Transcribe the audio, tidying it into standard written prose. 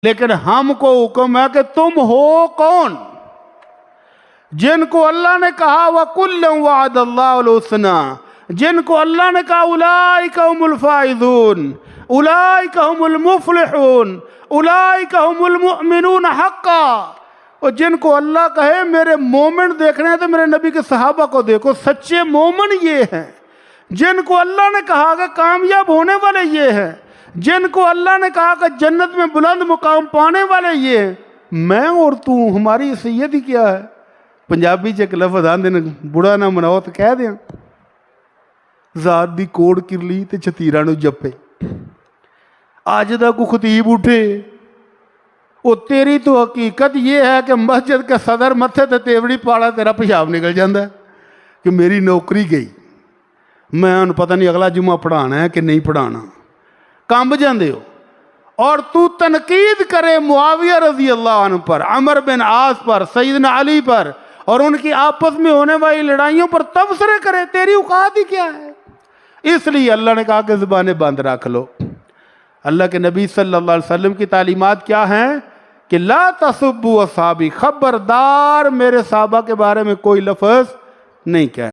لیکن ہم کو حکم ہے کہ تم ہو کون؟ جن کو اللہ نے کہا وَكُلًّا وَعَدَ اللَّهُ الْحُسْنَىٰ، جن کو اللہ نے کہا اولئک هم الفائزون، اولئک هم المفلحون، اولئک هم المؤمنون حقا، اور جن کو اللہ کہے میرے مومن دیکھنے ہیں تو میرے نبی کے صحابہ کو دیکھو، سچے مومن یہ ہیں۔ جن کو اللہ نے کہا کہ کامیاب ہونے والے یہ ہیں، جن کو اللہ نے کہا کہ جنت میں بلند مقام پانے والے یہ ہیں، میں اور تو ہماری حیثیت ہی کیا ہے؟ پنجابی چ ایک لفظ آندے نے بڑا نہ مناؤ تو کہہ دیں ذات دی کوڑ کرلی تے چھتیرا نو جپے۔ آج دا کو خطیب اٹھے وہ تیری تو حقیقت یہ ہے کہ مسجد کے صدر متھے تے تیوڑی پاڑا تیرا پیشاب نکل جاندہ ہے کہ میری نوکری گئی، میں ان پتہ نہیں اگلا جمعہ پڑھانا ہے کہ نہیں پڑھانا، کامب جاندے ہو۔ اور تو تنقید کرے معاویہ رضی اللہ عنہ پر، عمر بن عاص پر، سیدنا علی پر، اور ان کی آپس میں ہونے والی لڑائیوں پر تبصرے کرے، تیری اوقات ہی کیا ہے؟ اس لیے اللہ نے کہا کہ زبانیں بند رکھ لو۔ اللہ کے نبی صلی اللہ علیہ وسلم کی تعلیمات کیا ہیں کہ لا تسبوا اصحابی، خبردار میرے صحابہ کے بارے میں کوئی لفظ نہیں کہنا۔